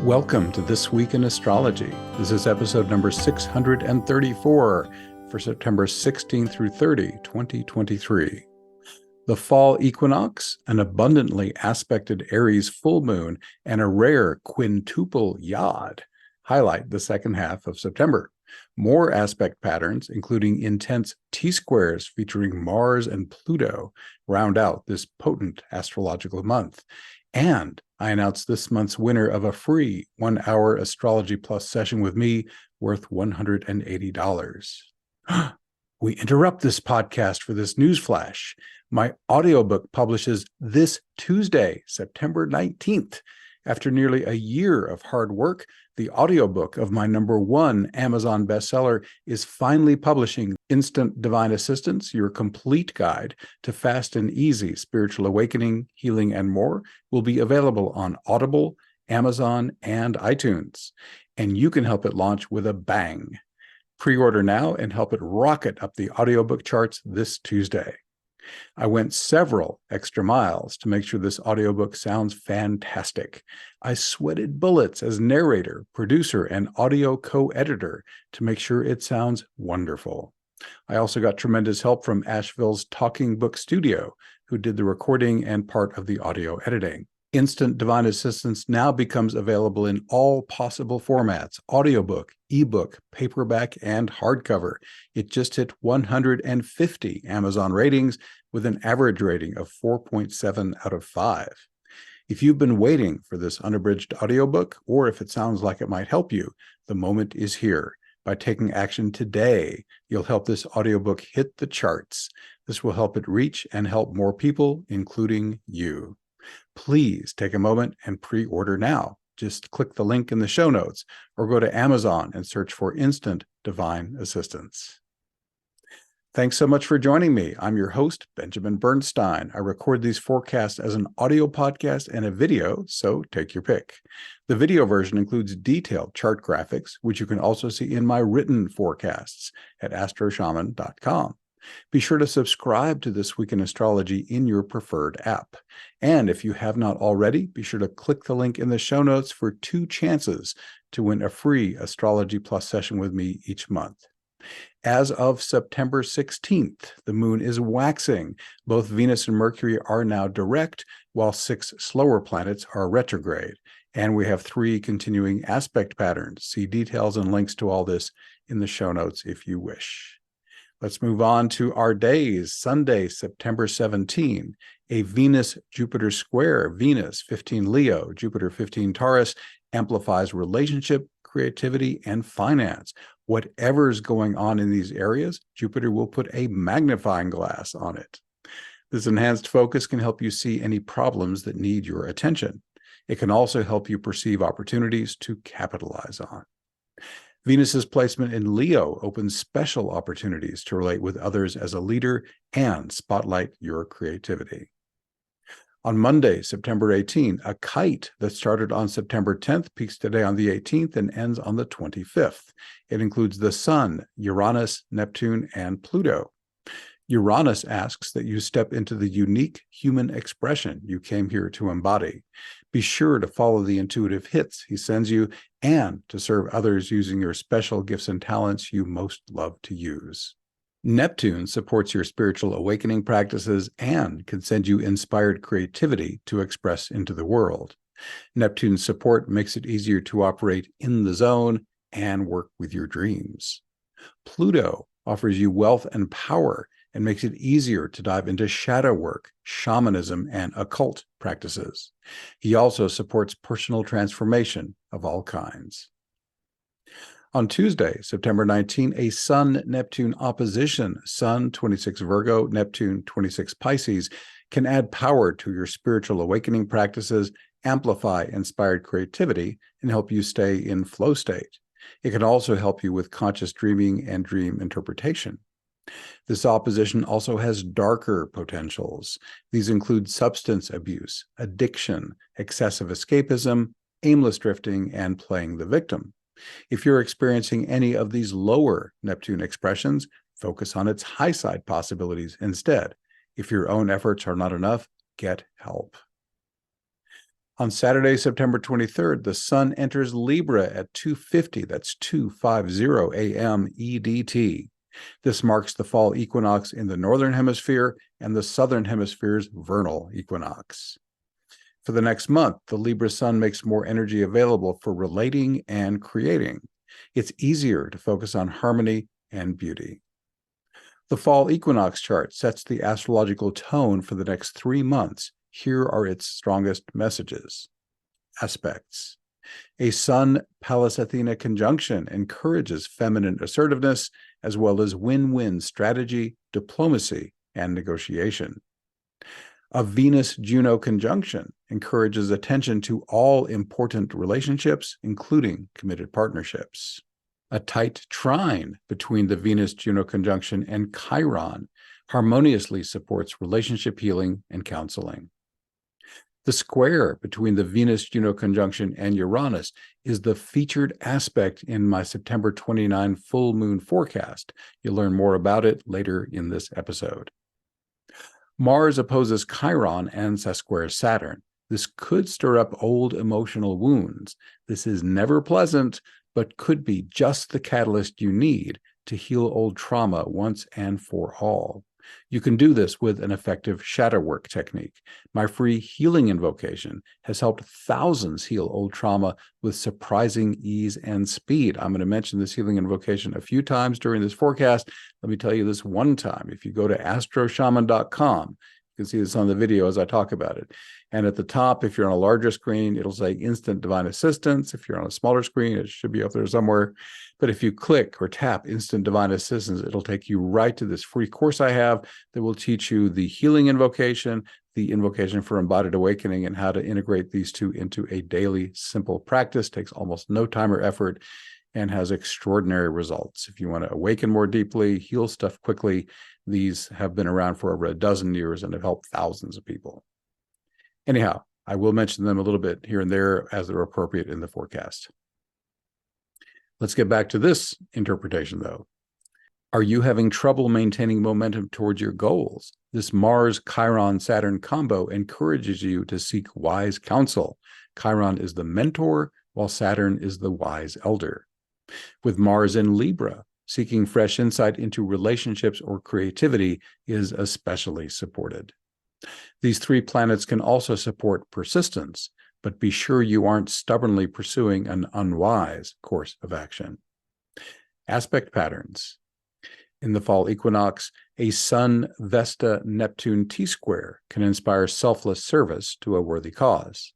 Welcome to This Week in Astrology. This is episode number 634 for September 16 through 30, 2023. The fall equinox, an abundantly aspected Aries full moon, and a rare quintuple Yod highlight the second half of September. More aspect patterns, including intense T-squares featuring Mars and Pluto, round out this potent astrological month. And I announced this month's winner of a free 1-hour Astrology Plus session with me worth $180. We interrupt this podcast for this news flash. My audiobook publishes this Tuesday, September 19th. After nearly a year of hard work, the audiobook of my #1 Amazon bestseller is finally publishing. Instant Divine Assistance, your complete guide to fast and easy spiritual awakening, healing, and more, will be available on Audible, Amazon, and iTunes. And you can help it launch with a bang. Pre-order now and help it rocket up the audiobook charts this Tuesday. I went several extra miles to make sure this audiobook sounds fantastic. I sweated bullets as narrator, producer, and audio co-editor to make sure it sounds wonderful. I also got tremendous help from Asheville's Talking Book Studio, who did the recording and part of the audio editing. Instant Divine Assistance now becomes available in all possible formats: audiobook, ebook, paperback, and hardcover. It just hit 150 Amazon ratings with an average rating of 4.7 out of 5. If you've been waiting for this unabridged audiobook, or if it sounds like it might help you, the moment is here. By taking action today, you'll help this audiobook hit the charts. This will help it reach and help more people, including you. Please take a moment and pre-order now. Just click the link in the show notes or go to Amazon and search for Instant Divine Assistance. Thanks so much for joining me. I'm your host, Benjamin Bernstein. I record these forecasts as an audio podcast and a video, so take your pick. The video version includes detailed chart graphics, which you can also see in my written forecasts at astroshaman.com. Be sure to subscribe to This Week in Astrology in your preferred app. And if you have not already, be sure to click the link in the show notes for 2 chances to win a free Astrology Plus session with me each month. As of September 16th, the moon is waxing. Both Venus and Mercury are now direct, while 6 slower planets are retrograde. And we have 3 continuing aspect patterns. See details and links to all this in the show notes if you wish. Let's move on to our days. Sunday, September 17, a Venus-Jupiter square. Venus, 15 Leo, Jupiter, 15 Taurus, amplifies relationship, creativity, and finance. Whatever's going on in these areas, Jupiter will put a magnifying glass on it. This enhanced focus can help you see any problems that need your attention. It can also help you perceive opportunities to capitalize on. Venus's placement in Leo opens special opportunities to relate with others as a leader and spotlight your creativity. On Monday, September 18, a kite that started on September 10th peaks today on the 18th and ends on the 25th. It includes the Sun, Uranus, Neptune, and Pluto. Uranus asks that you step into the unique human expression you came here to embody. Be sure to follow the intuitive hits he sends you and to serve others using your special gifts and talents you most love to use. Neptune supports your spiritual awakening practices and can send you inspired creativity to express into the world. Neptune's support makes it easier to operate in the zone and work with your dreams. Pluto offers you wealth and power and makes it easier to dive into shadow work, shamanism, and occult practices. He also supports personal transformation of all kinds. On Tuesday, September 19, a Sun-Neptune opposition, Sun 26 Virgo, Neptune 26 Pisces, can add power to your spiritual awakening practices, amplify inspired creativity, and help you stay in flow state. It can also help you with conscious dreaming and dream interpretation. This opposition also has darker potentials. These include substance abuse, addiction, excessive escapism, aimless drifting, and playing the victim. If you're experiencing any of these lower Neptune expressions, focus on its high side possibilities instead. If your own efforts are not enough, get help. On Saturday, September 23rd, the sun enters Libra at 2:50, that's 2:50 a.m. EDT. This marks the fall equinox in the northern hemisphere and the southern hemisphere's vernal equinox. For the next month, the Libra sun makes more energy available for relating and creating. It's easier to focus on harmony and beauty. The fall equinox chart sets the astrological tone for the next 3 months. Here are its strongest messages. Aspects. A Sun-Pallas Athena conjunction encourages feminine assertiveness as well as win-win strategy, diplomacy, and negotiation. A Venus-Juno conjunction encourages attention to all important relationships, including committed partnerships. A tight trine between the Venus-Juno conjunction and Chiron harmoniously supports relationship healing and counseling. The square between the Venus-Juno conjunction and Uranus is the featured aspect in my September 29 full moon forecast. You'll learn more about it later in this episode. Mars opposes Chiron and sesquares Saturn. This could stir up old emotional wounds. This is never pleasant, but could be just the catalyst you need to heal old trauma once and for all. You can do this with an effective shadow work technique. My free healing invocation has helped thousands heal old trauma with surprising ease and speed. I'm going to mention this healing invocation a few times during this forecast. Let me tell you this one time. If you go to astroshaman.com, you can see this on the video as I talk about it. And at the top, if you're on a larger screen, it'll say Instant Divine Assistance. If you're on a smaller screen, it should be up there somewhere. But if you click or tap Instant Divine Assistance, it'll take you right to this free course I have that will teach you the healing invocation, the invocation for embodied awakening, and how to integrate these two into a daily simple practice. Takes almost no time or effort and has extraordinary results. If you want to awaken more deeply, heal stuff quickly, these have been around for over a dozen years and have helped thousands of people. Anyhow, I will mention them a little bit here and there as they're appropriate in the forecast. Let's get back to this interpretation, though. Are you having trouble maintaining momentum towards your goals? This Mars-Chiron-Saturn combo encourages you to seek wise counsel. Chiron is the mentor, while Saturn is the wise elder. With Mars in Libra, seeking fresh insight into relationships or creativity is especially supported. These 3 planets can also support persistence, but be sure you aren't stubbornly pursuing an unwise course of action. Aspect patterns. In the fall equinox, a Sun-Vesta-Neptune T-square can inspire selfless service to a worthy cause.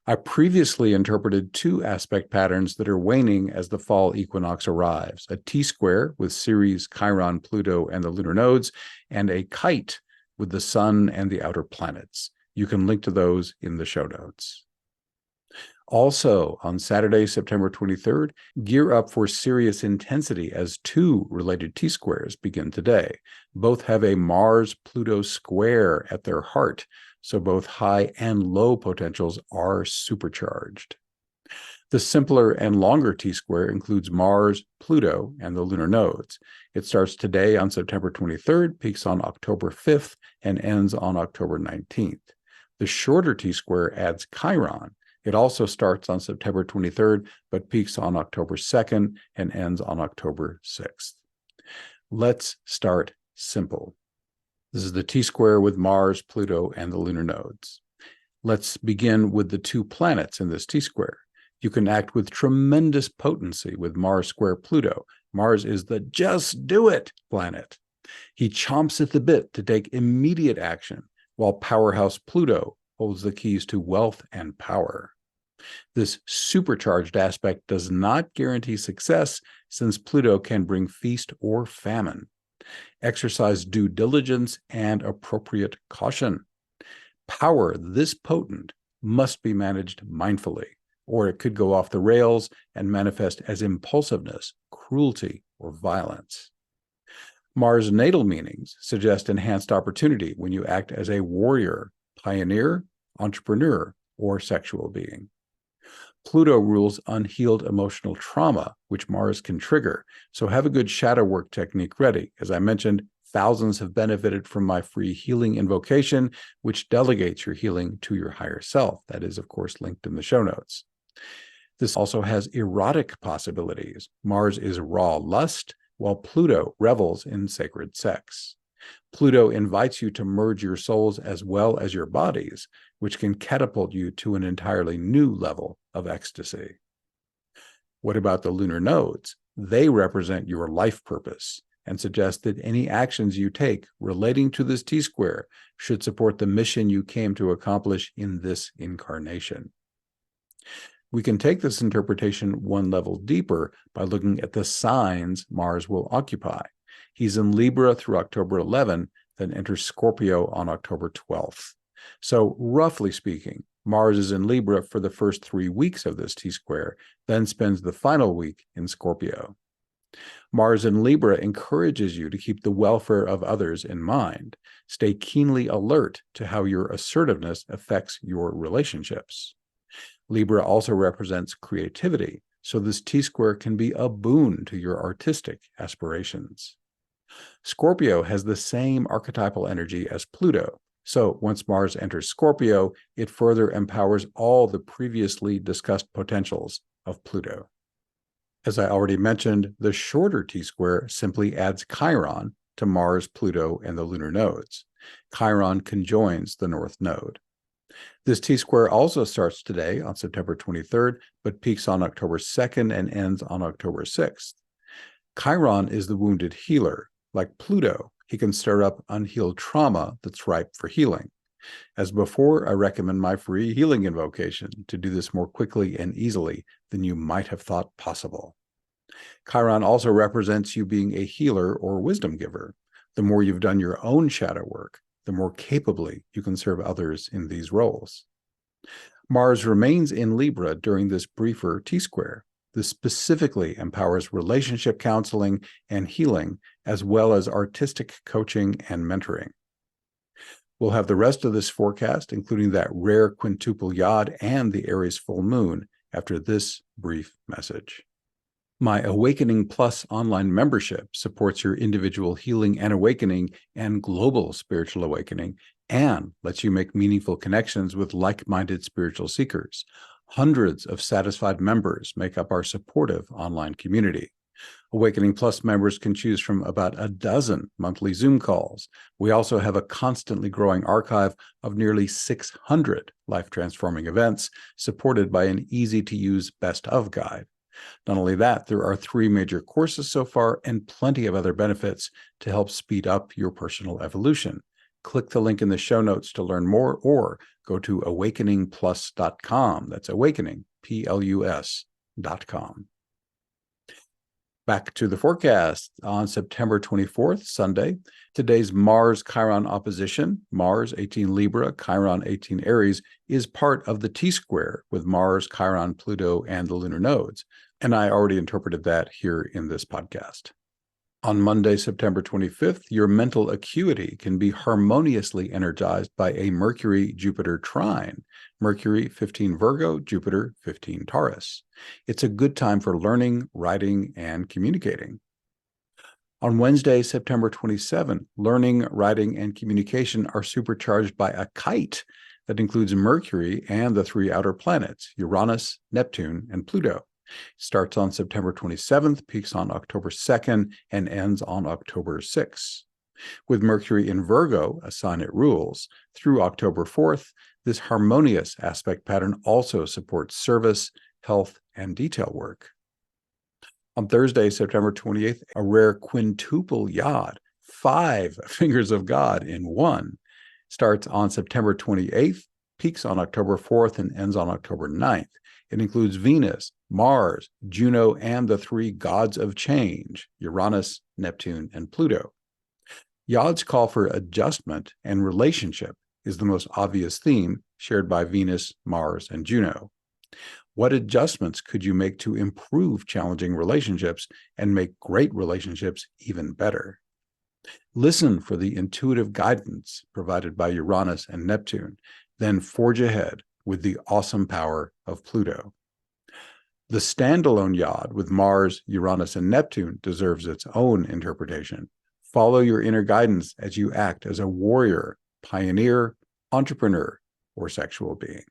I previously interpreted 2 aspect patterns that are waning as the fall equinox arrives: a T-square with Ceres, Chiron, Pluto, and the lunar nodes, and a kite with the sun and the outer planets. You can link to those in the show notes. Also, on Saturday, September 23rd, gear up for serious intensity as 2 related T-squares begin today. Both have a Mars-Pluto square at their heart, so both high and low potentials are supercharged. The simpler and longer T-square includes Mars, Pluto, and the lunar nodes. It starts today on September 23rd, peaks on October 5th, and ends on October 19th. The shorter T-square adds Chiron. It also starts on September 23rd, but peaks on October 2nd and ends on October 6th. Let's start simple. This is the T-square with Mars, Pluto, and the lunar nodes. Let's begin with the 2 planets in this T-square. You can act with tremendous potency with Mars square Pluto. Mars is the just do it planet. He chomps at the bit to take immediate action, while powerhouse Pluto holds the keys to wealth and power. This supercharged aspect does not guarantee success, since Pluto can bring feast or famine. Exercise due diligence and appropriate caution. Power this potent must be managed mindfully, or it could go off the rails and manifest as impulsiveness, cruelty, or violence. Mars natal meanings suggest enhanced opportunity when you act as a warrior, pioneer, entrepreneur, or sexual being. Pluto rules unhealed emotional trauma, which Mars can trigger, so have a good shadow work technique ready. As I mentioned, Thousands have benefited from my free healing invocation, which delegates your healing to your higher self. That is, of course, linked in the show notes. This also has erotic possibilities. Mars is raw lust, while Pluto revels in sacred sex. Pluto invites you to merge your souls as well as your bodies, which can catapult you to an entirely new level of ecstasy. What about the lunar nodes? They represent your life purpose and suggest that any actions you take relating to this T-square should support the mission you came to accomplish in this incarnation. We can take this interpretation one level deeper by looking at the signs Mars will occupy. He's in Libra through October 11, then enters Scorpio on October 12th. So roughly speaking, Mars is in Libra for the first 3 weeks of this T-square, then spends the final week in Scorpio. Mars in Libra encourages you to keep the welfare of others in mind. Stay keenly alert to how your assertiveness affects your relationships. Libra also represents creativity, so this T-square can be a boon to your artistic aspirations. Scorpio has the same archetypal energy as Pluto, so once Mars enters Scorpio, it further empowers all the previously discussed potentials of Pluto. As I already mentioned, the shorter T-square simply adds Chiron to Mars, Pluto, and the lunar nodes. Chiron conjoins the north node. This T-square also starts today on September 23rd, but peaks on October 2nd and ends on October 6th. Chiron is the wounded healer. Like Pluto, he can stir up unhealed trauma that's ripe for healing. As before, I recommend my free healing invocation to do this more quickly and easily than you might have thought possible. Chiron also represents you being a healer or wisdom giver. The more you've done your own shadow work, the more capably you can serve others in these roles. Mars remains in Libra during this briefer T-square. This specifically empowers relationship counseling and healing, as well as artistic coaching and mentoring. We'll have the rest of this forecast, including that rare Quintuple Yod and the Aries Full Moon, after this brief message. My Awakening Plus online membership supports your individual healing and awakening and global spiritual awakening, and lets you make meaningful connections with like-minded spiritual seekers. Hundreds of satisfied members make up our supportive online community. Awakening Plus members can choose from about a dozen monthly Zoom calls. We also have a constantly growing archive of nearly 600 life-transforming events, supported by an easy-to-use best-of guide. Not only that, there are 3 major courses so far and plenty of other benefits to help speed up your personal evolution. Click the link in the show notes to learn more, or go to awakeningplus.com. That's awakening, Plus.com. Back to the forecast. On September 24th, Sunday, today's Mars-Chiron opposition, Mars 18 Libra, Chiron 18 Aries, is part of the T-square with Mars, Chiron, Pluto, and the lunar nodes. And I already interpreted that here in this podcast. On Monday, September 25th, your mental acuity can be harmoniously energized by a Mercury-Jupiter trine. Mercury 15 Virgo, Jupiter 15 Taurus. It's a good time for learning, writing, and communicating. On Wednesday, September 27th, learning, writing, and communication are supercharged by a kite that includes Mercury and the 3 outer planets, Uranus, Neptune, and Pluto. Starts on September 27th, peaks on October 2nd, and ends on October 6th. With Mercury in Virgo, a sign it rules, through October 4th, this harmonious aspect pattern also supports service, health, and detail work. On Thursday, September 28th, a rare Quintuple Yod, 5 fingers of God in one, starts on September 28th, peaks on October 4th, and ends on October 9th. It includes Venus, Mars, Juno, and the 3 gods of change, Uranus, Neptune, and Pluto. Yods call for adjustment, and relationship is the most obvious theme shared by Venus, Mars, and Juno. What adjustments could you make to improve challenging relationships and make great relationships even better? Listen for the intuitive guidance provided by Uranus and Neptune, then forge ahead with the awesome power of Pluto. The standalone Yod with Mars, Uranus, and Neptune deserves its own interpretation. Follow your inner guidance as you act as a warrior, pioneer, entrepreneur, or sexual being.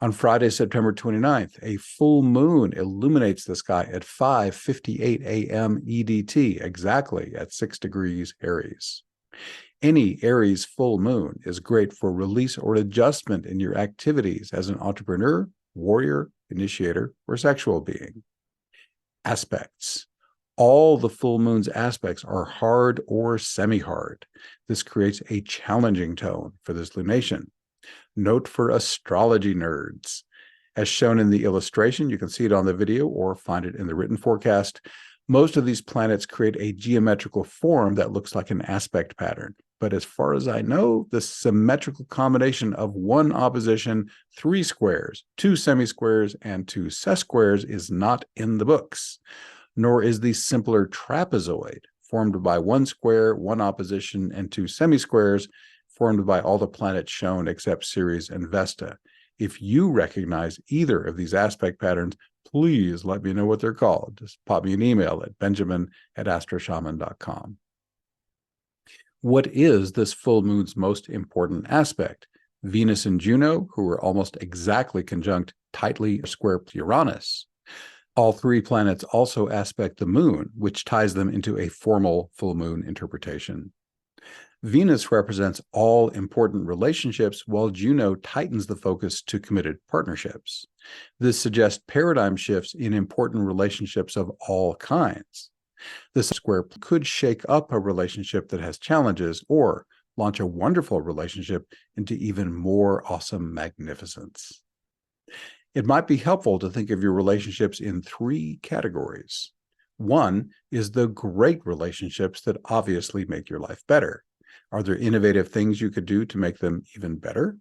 On Friday, September 29th, a full moon illuminates the sky at 5:58 a.m. EDT, exactly at 6 degrees Aries. Any Aries full moon is great for release or adjustment in your activities as an entrepreneur, warrior, initiator, or sexual being. Aspects. All the full moon's aspects are hard or semi-hard. This creates a challenging tone for this lunation. Note for astrology nerds. As shown in the illustration, you can see it on the video or find it in the written forecast. Most of these planets create a geometrical form that looks like an aspect pattern. But as far as I know, the symmetrical combination of one opposition, 3 squares, 2 semi-squares, and 2 sesquares is not in the books, nor is the simpler trapezoid, formed by 1 square, 1 opposition, and 2 semi-squares, formed by all the planets shown except Ceres and Vesta. If you recognize either of these aspect patterns, please let me know what they're called. Just pop me an email at benjamin@astroshaman.com. What is this full moon's most important aspect? Venus and Juno, who are almost exactly conjunct, tightly square Uranus. All 3 planets also aspect the moon, which ties them into a formal full moon interpretation. Venus represents all important relationships, while Juno tightens the focus to committed partnerships. This suggests paradigm shifts in important relationships of all kinds. This square could shake up a relationship that has challenges or launch a wonderful relationship into even more awesome magnificence. It might be helpful to think of your relationships in 3 categories. 1 is the great relationships that obviously make your life better. Are there innovative things you could do to make them even better?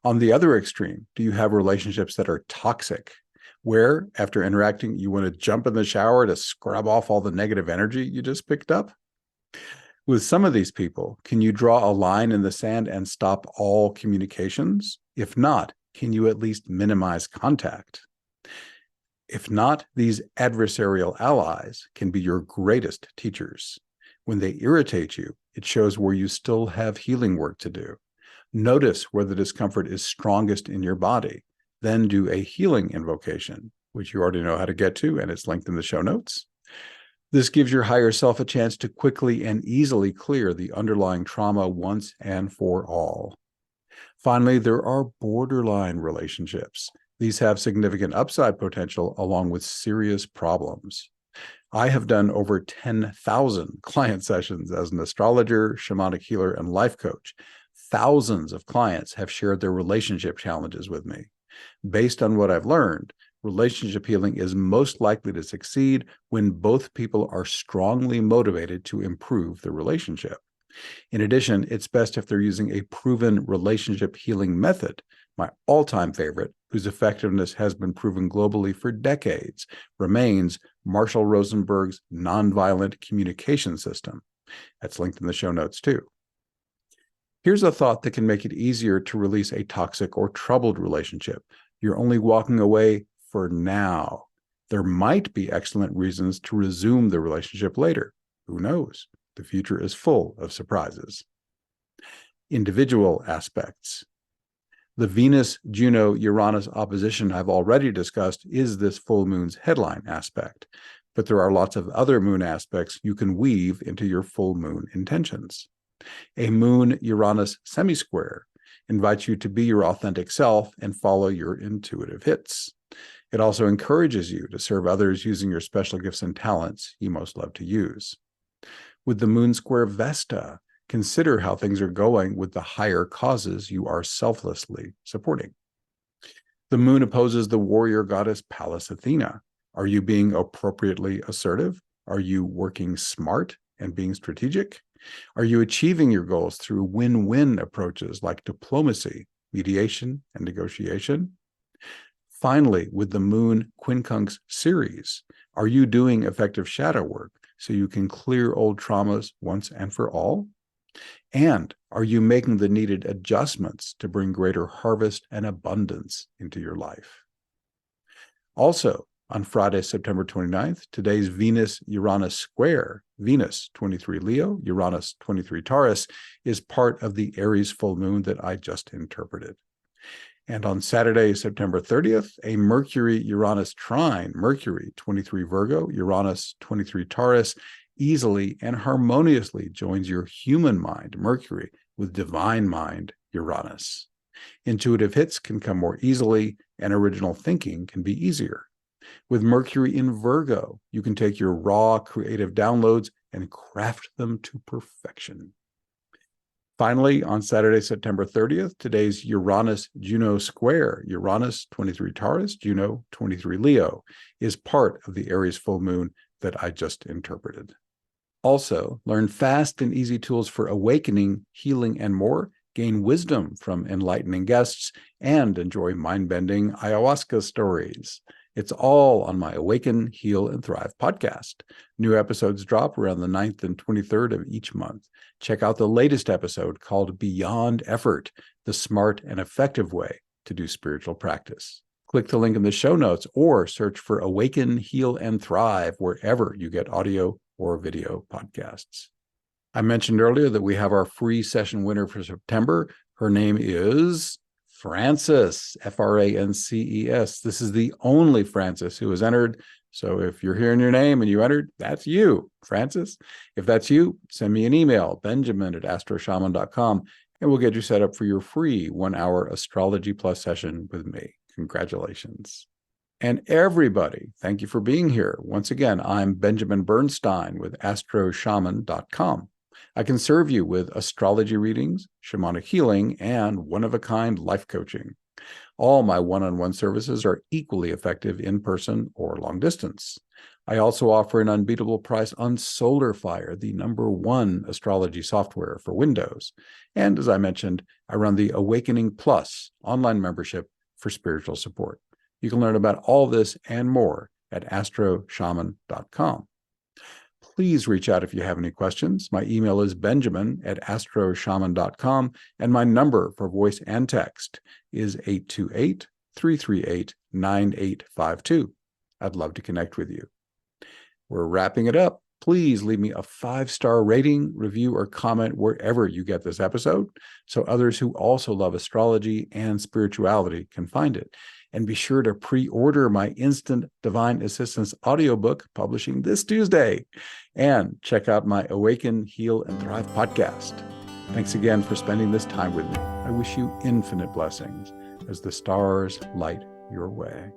On the other extreme, do you have relationships that are toxic, where after interacting, you want to jump in the shower to scrub off all the negative energy you just picked up? With some of these people, can you draw a line in the sand and stop all communications? If not, can you at least minimize contact? If not, these adversarial allies can be your greatest teachers. When they irritate you, it shows where you still have healing work to do. Notice where the discomfort is strongest in your body. Then do a healing invocation, which you already know how to get to, and it's linked in the show notes. This gives your higher self a chance to quickly and easily clear the underlying trauma once and for all. Finally, there are borderline relationships. These have significant upside potential along with serious problems. I have done over 10,000 client sessions as an astrologer, shamanic healer, and life coach. Thousands of clients have shared their relationship challenges with me. Based on what I've learned, relationship healing is most likely to succeed when both people are strongly motivated to improve the relationship. In addition, it's best if they're using a proven relationship healing method. My all-time favorite, whose effectiveness has been proven globally for decades, remains Marshall Rosenberg's nonviolent communication system. That's linked in the show notes too. Here's a thought that can make it easier to release a toxic or troubled relationship. You're only walking away for now. There might be excellent reasons to resume the relationship later. Who knows? The future is full of surprises. Individual aspects. The Venus-Juno-Uranus opposition I've already discussed is this full moon's headline aspect, but there are lots of other moon aspects you can weave into your full moon intentions. A Moon-Uranus semi-square invites you to be your authentic self and follow your intuitive hits. It also encourages you to serve others using your special gifts and talents you most love to use. With the Moon square Vesta, consider how things are going with the higher causes you are selflessly supporting. The moon opposes the warrior goddess Pallas Athena. Are you being appropriately assertive? Are you working smart and being strategic? Are you achieving your goals through win-win approaches like diplomacy, mediation, and negotiation? Finally, with the moon quincunx Ceres, are you doing effective shadow work so you can clear old traumas once and for all? And are you making the needed adjustments to bring greater harvest and abundance into your life? Also, On Friday, September 29th, today's Venus-Uranus square, Venus 23 Leo, Uranus 23 Taurus, is part of the Aries full moon that I just interpreted. And on Saturday, September 30th, a Mercury-Uranus trine, Mercury 23 Virgo, Uranus 23 Taurus, easily and harmoniously joins your human mind, Mercury, with divine mind, Uranus. Intuitive hits can come more easily, and original thinking can be easier. With Mercury in Virgo, you can take your raw creative downloads and craft them to perfection. Finally, on Saturday, September 30th, today's Uranus-Juno square, Uranus 23 Taurus, Juno 23 Leo, is part of the Aries full moon that I just interpreted. Also, learn fast and easy tools for awakening, healing, and more, gain wisdom from enlightening guests, and enjoy mind-bending ayahuasca stories. It's all on my Awaken, Heal, and Thrive podcast. New episodes drop around the 9th and 23rd of each month. Check out the latest episode called Beyond Effort, the smart and effective way to do spiritual practice. Click the link in the show notes or search for Awaken, Heal, and Thrive wherever you get audio or video podcasts. I mentioned earlier that we have our free session winner for September. Her name is Frances, Frances. This is the only Frances who has entered. So if you're hearing your name and you entered, that's you, Frances. If that's you, send me an email, benjamin@astroshaman.com, and we'll get you set up for your free 1-hour Astrology Plus session with me. Congratulations. And everybody, thank you for being here. Once again, I'm Benjamin Bernstein with astroshaman.com. I can serve you with astrology readings, shamanic healing, and one-of-a-kind life coaching. All my one-on-one services are equally effective in person or long distance. I also offer an unbeatable price on SolarFire, the #1 astrology software for Windows. And as I mentioned, I run the Awakening Plus online membership for spiritual support. You can learn about all this and more at astroshaman.com. Please reach out if you have any questions. My email is benjamin@astroshaman.com, and my number for voice and text is 828-338-9852. I'd love to connect with you. We're wrapping it up. Please leave me a 5-star rating, review, or comment wherever you get this episode so others who also love astrology and spirituality can find it. And be sure to pre-order my Instant Divine Assistance audiobook publishing this Tuesday. And check out my Awaken, Heal, and Thrive podcast. Thanks again for spending this time with me. I wish you infinite blessings as the stars light your way.